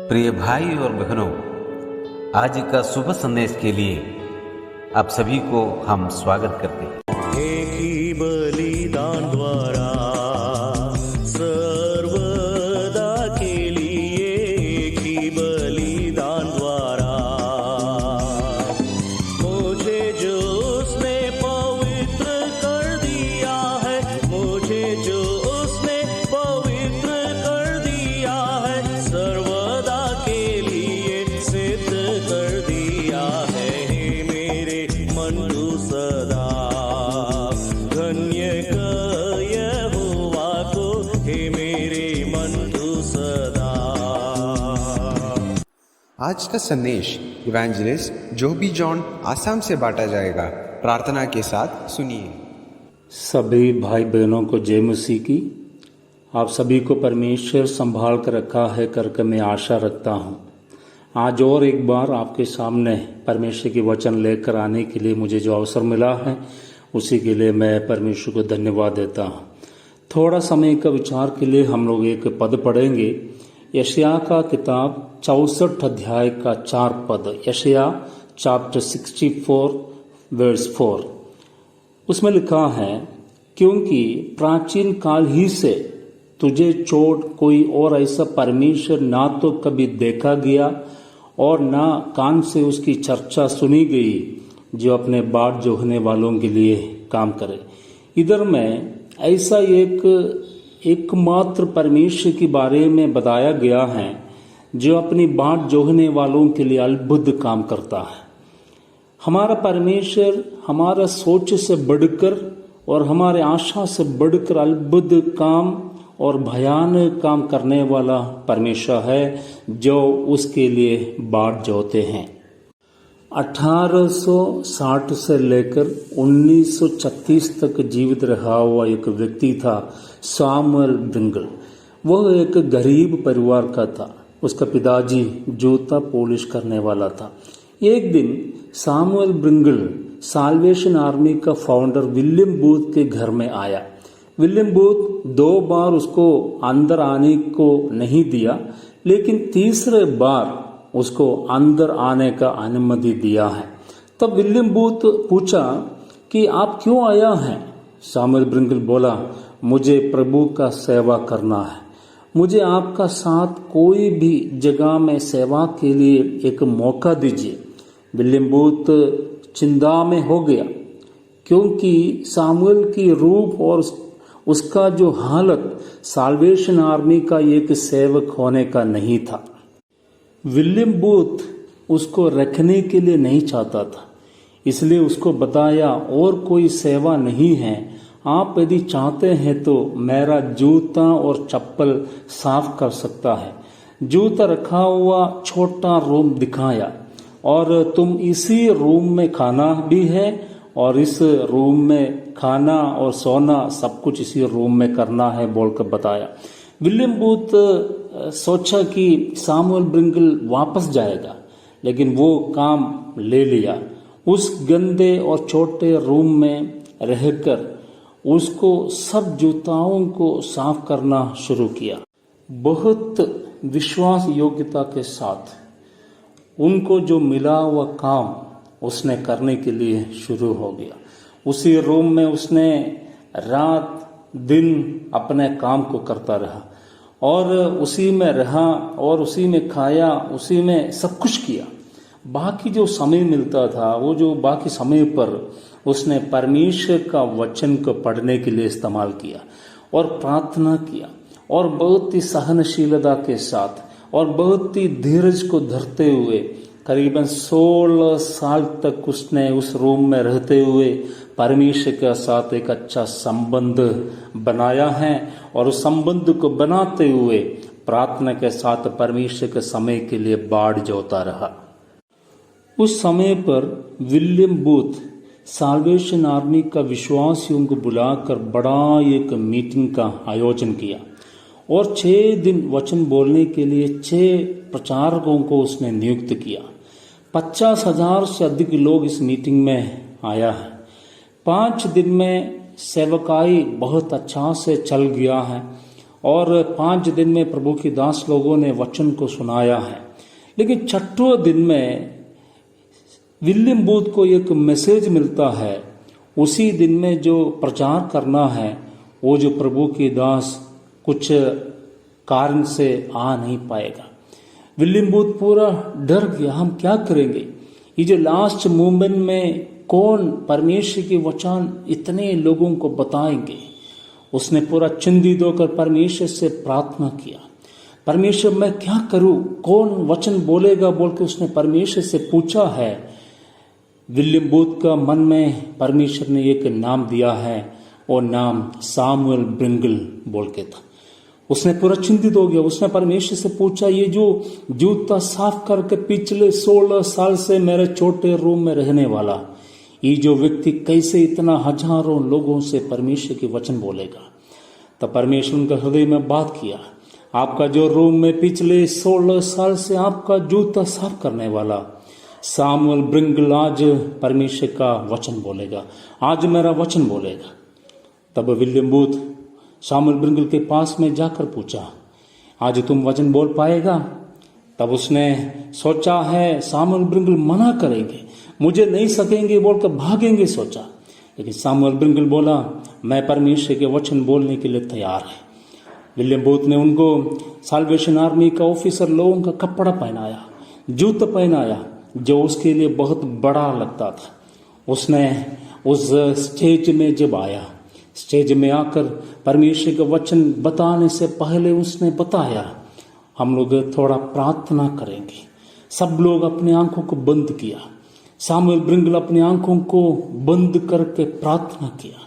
प्रिय भाई और बहनों, आज का शुभ संदेश के लिए आप सभी को हम स्वागत करते हैं। एक ही बलिदान द्वारा सर्वदा के लिए, एक ही बलिदान द्वारा मुझे जो उसने पवित्र कर दिया है, मुझे जो उसने पवित्र कर दिया है, सर्वदा के लिए सिद्ध कर दिया है। हे मेरे मन तू सदा धन्य कर यहोवा को, हे मेरे मन तू सदा। आज का संदेश इवेंजलिस्ट जोबी जॉन आसाम से बांटा जाएगा। प्रार्थना के साथ सुनिए। सभी भाई बहनों को जय मसीह की। आप सभी को परमेश्वर संभाल कर रखा है करके मैं आशा रखता हूँ। आज और एक बार आपके सामने परमेश्वर की वचन लेकर आने के लिए मुझे जो अवसर मिला है, उसी के लिए मैं परमेश्वर को धन्यवाद देता हूँ। थोड़ा समय का विचार के लिए हम लोग एक पद पढ़ेंगे। यशायाह का किताब 64 अध्याय का 4 पद, यशायाह चैप्टर 64 वर्स 4। उसमें लिखा है, क्योंकि प्राचीन काल ही से तुझे छोड़ कोई और ऐसा परमेश्वर ना तो कभी देखा गया और ना कान से उसकी चर्चा सुनी गई, जो अपने बाट जोहने वालों के लिए काम करे। इधर में ऐसा एकमात्र परमेश्वर के बारे में बताया गया है, जो अपनी बाट जोहने वालों के लिए अद्भुत काम करता है। हमारा परमेश्वर हमारा सोच से बढ़कर और हमारे आशा से बढ़कर अद्भुत काम और भयानक काम करने वाला परमेश्वर है, जो उसके लिए बाट जोहते हैं। 1860 से लेकर 1936 तक जीवित रहा हुआ एक व्यक्ति था, सैमुअल ब्रिंगल। वह एक गरीब परिवार का था। उसका पिताजी जूता पॉलिश करने वाला था। एक दिन सैमुअल ब्रिंगल साल्वेशन आर्मी का फाउंडर विलियम बूथ के घर में आया। विलियम बूथ 2 बार उसको अंदर आने को नहीं दिया, लेकिन तीसरे बार उसको अंदर आने का अनुमति दिया है। तब विलियम बूथ पूछा कि आप क्यों आया हैं? सैमुअल ब्रिंगल बोला, मुझे प्रभु का सेवा करना है। मुझे आपका साथ कोई भी जगह में सेवा के लिए एक मौका दीजिए। विलियम बूथ चिंता में हो गया, क्योंकि सैमुअल की रूप और उसका जो हालत साल्वेशन आर्मी का एक सेवक होने का नहीं था। विलियम बूथ उसको रखने के लिए नहीं चाहता था, इसलिए उसको बताया, और कोई सेवा नहीं है। आप यदि चाहते हैं तो मेरा जूता और चप्पल साफ कर सकता है। जूता रखा हुआ छोटा रूम दिखाया, और तुम इसी रूम में खाना भी है, और इस रूम में खाना और सोना सब कुछ इसी रूम में करना है बोलकर बताया। विलियम बूथ सोचा कि सैमुअल ब्रिंगल वापस जाएगा, लेकिन वो काम ले लिया। उस गंदे और छोटे रूम में रहकर उसको सब जूताओं को साफ करना शुरू किया। बहुत विश्वास योग्यता के साथ उनको जो मिला हुआ काम उसने करने के लिए शुरू हो गया। उसी रूम में उसने रात दिन अपने काम को करता रहा, और उसी में रहा, और उसी में खाया, उसी में सब कुछ किया। बाकी जो समय मिलता था, वो जो बाकी समय पर उसने परमेश्वर का वचन को पढ़ने के लिए इस्तेमाल किया, और प्रार्थना किया, और बहुत ही सहनशीलता के साथ और बहुत ही धीरज को धरते हुए करीबन 16 साल तक उसने उस रूम में रहते हुए परमेश्वर के साथ एक अच्छा संबंध बनाया है, और उस संबंध को बनाते हुए प्रार्थना के साथ परमेश्वर के समय के लिए बाट जोहता रहा। उस समय पर विलियम बूथ साल्वेशन आर्मी का विश्वासियों को बुलाकर बड़ा एक मीटिंग का आयोजन किया, और 6 दिन वचन बोलने के लिए 6 प्रचारकों को उसने नियुक्त किया। 50,000 से अधिक लोग इस मीटिंग में आया है। 5 दिन में सेवकाई बहुत अच्छा से चल गया है, और 5 दिन में प्रभु की दास लोगों ने वचन को सुनाया है। लेकिन 6वें दिन में विलियम बूथ को एक मैसेज मिलता है, उसी दिन में जो प्रचार करना है वो जो प्रभु की दास कुछ कारण से आ नहीं पाएगा। विलियम बूथ पूरा डर गया, हम क्या करेंगे। ये जो लास्ट मूवमेंट में कौन परमेश्वर की वचन इतने लोगों को बताएंगे। उसने पूरा चिंतित होकर परमेश्वर से प्रार्थना किया, परमेश्वर मैं क्या करूं, कौन वचन बोलेगा बोल के उसने परमेश्वर से पूछा है। विलियम बूथ का मन में परमेश्वर ने एक नाम दिया है, वो नाम सामुएल ब्रिंगल बोल के था। उसने पूरा चिंतित हो गया, उसने परमेश्वर से पूछा, ये जो जूता साफ करके पिछले 16 साल से मेरे छोटे रूम में रहने वाला ये जो व्यक्ति कैसे इतना हजारों लोगों से परमेश्वर के वचन बोलेगा। तब परमेश्वर उनके हृदय में बात किया, आपका जो रूम में पिछले 16 साल से आपका जूता साफ करने वाला सामुएल ब्रिंगल आज परमेश्वर का वचन बोलेगा, आज मेरा वचन बोलेगा। तब विलियम बूथ सामुएल ब्रिंगल के पास में जाकर पूछा, आज तुम वचन बोल पाएगा। तब उसने सोचा है सामुएल ब्रिंगल मना करेंगे, मुझे नहीं सकेंगे बोलकर भागेंगे सोचा। लेकिन सामुएल ब्रिंगल बोला, मैं परमेश्वर के वचन बोलने के लिए तैयार है। विलियम बूथ ने उनको साल्वेशन आर्मी का ऑफिसर लोगों का कपड़ा पहनाया, जूता पहनाया, जो उसके लिए बहुत बड़ा लगता था। उसने उस स्टेज में जब आया, स्टेज में आकर परमेश्वर का वचन बताने से पहले उसने बताया, हम लोग थोड़ा प्रार्थना करेंगे। सब लोग अपनी आंखों को बंद किया। सामुएल ब्रिंगल अपनी आंखों को बंद करके प्रार्थना किया।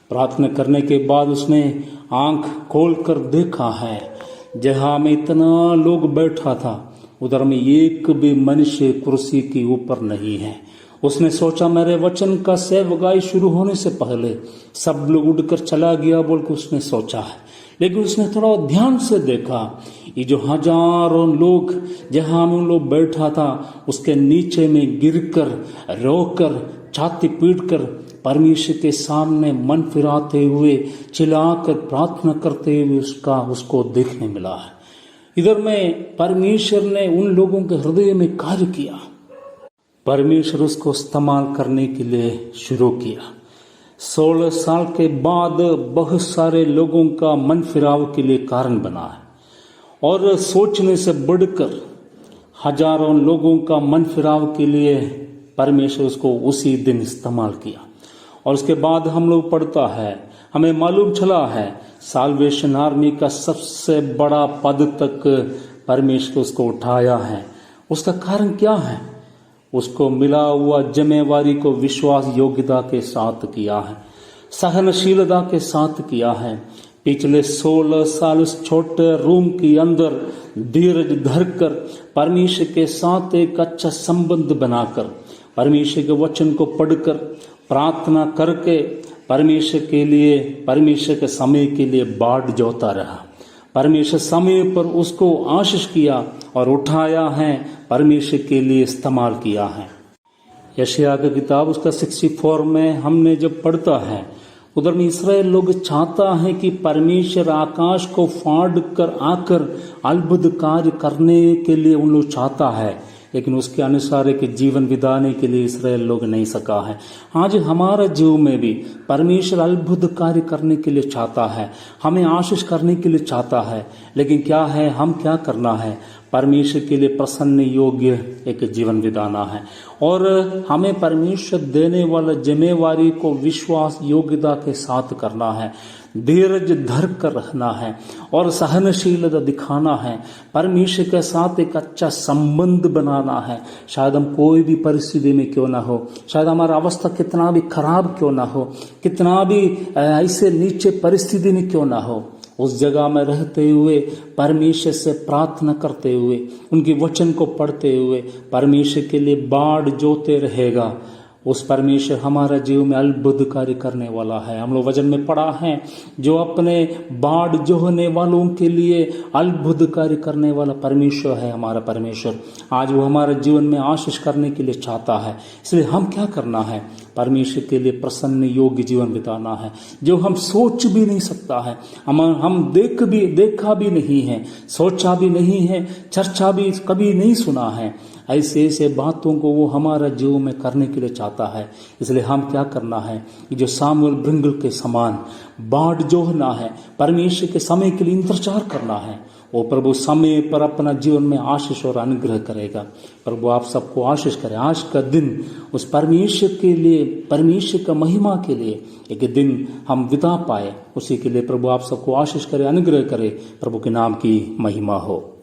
प्रार्थना करने के बाद उसने आंख खोलकर देखा है, जहां में इतना लोग बैठा था उधर में एक भी मनुष्य कुर्सी के ऊपर नहीं है। उसने सोचा मेरे वचन का सेवकाई शुरू होने से पहले सब लोग उड़कर चला गया बोल के उसने सोचा है। लेकिन उसने थोड़ा ध्यान से देखा, ये जो हजारों लोग जहां में उन लोग बैठा था उसके नीचे में गिरकर रोकर छाती पीटकर परमेश्वर के सामने मन फिराते हुए चिल्लाकर प्रार्थना करते हुए उसको देखने मिला है। इधर में परमेश्वर ने उन लोगों के हृदय में कार्य किया। परमेश्वर उसको इस्तेमाल करने के लिए शुरू किया। 16 साल के बाद बहुत सारे लोगों का मन फिराव के लिए कारण बना है और सोचने से बढ़कर हजारों लोगों का मन फिराव के लिए परमेश्वर उसको उसी दिन इस्तेमाल किया। और उसके बाद हम लोग पढ़ता है, हमें मालूम चला है साल्वेशन आर्मी का सबसे बड़ा पद तक परमेश्वर उसको उठाया है। उसका कारण क्या है? उसको मिला हुआ जिम्मेवारी को विश्वास योग्यता के साथ किया है, सहनशीलता के साथ किया है। पिछले 16 साल उस छोटे रूम के अंदर धीरज धरकर परमेश्वर के साथ एक अच्छा संबंध बनाकर परमेश्वर के वचन को पढ़कर प्रार्थना करके परमेश्वर के लिए, परमेश्वर के समय के लिए बाट जोता रहा। परमेश्वर समय पर उसको आशीष किया और उठाया है, परमेश्वर के लिए इस्तेमाल किया है। यशायाह की किताब उसका 64 में हमने जब पढ़ता है उधर में इस्राएल लोग चाहता है कि परमेश्वर आकाश को फाड़ कर आकर अद्भुत कार्य करने के लिए उन लोग चाहता है, लेकिन उसके अनुसार एक जीवन बिताने के लिए इस्राएल लोग नहीं सका है। आज हमारा जीव में भी परमेश्वर अद्भुत कार्य करने के लिए चाहता है, हमें आशीष करने के लिए चाहता है, लेकिन क्या है, हम क्या करना है? परमेश्वर के लिए प्रसन्न योग्य एक जीवन बिताना है और हमें परमेश्वर देने वाला जिम्मेवारी को विश्वास योग्यता के साथ करना है, धीरज धर कर रहना है और सहनशीलता दिखाना है, परमेश्वर के साथ एक अच्छा संबंध बनाना है। शायद हम कोई भी परिस्थिति में क्यों ना हो, शायद हमारा अवस्था कितना भी खराब क्यों ना हो, कितना भी ऐसे नीचे परिस्थिति में क्यों ना हो, उस जगह में रहते हुए परमेश्वर से प्रार्थना करते हुए उनके वचन को पढ़ते हुए परमेश्वर के लिए बाढ़ जोते रहेगा, उस परमेश्वर हमारा जीवन में अद्भुत कार्य करने वाला है। हम लोग वचन में पढ़ा है, जो अपने बाढ़ जोहने वालों के लिए अद्भुत कार्य करने वाला परमेश्वर है हमारा परमेश्वर। आज वो हमारे जीवन में आशीष करने के लिए चाहता है। इसलिए हम क्या करना है? परमेश्वर के लिए प्रसन्न योग्य जीवन बिताना है, जो हम सोच भी नहीं सकता है, हम देखा भी नहीं है, सोचा भी नहीं है, चर्चा भी कभी नहीं सुना है। ऐसे ऐसे बातों को वो हमारा जीवन में करने के लिए चाहता है। इसलिए हम क्या करना है? जो सामुएल ब्रिंगल के समान बाढ़ जोहना है, परमेश्वर के समय के लिए इंतजार करना है। वो प्रभु समय पर अपना जीवन में आशीष और अनुग्रह करेगा। प्रभु आप सबको आशीष करे। आज का दिन उस परमेश्वर के लिए, परमेश्वर का महिमा के लिए एक दिन हम बिता पाए, उसी के लिए प्रभु आप सबको आशीष करे, अनुग्रह करे। प्रभु के नाम की महिमा हो।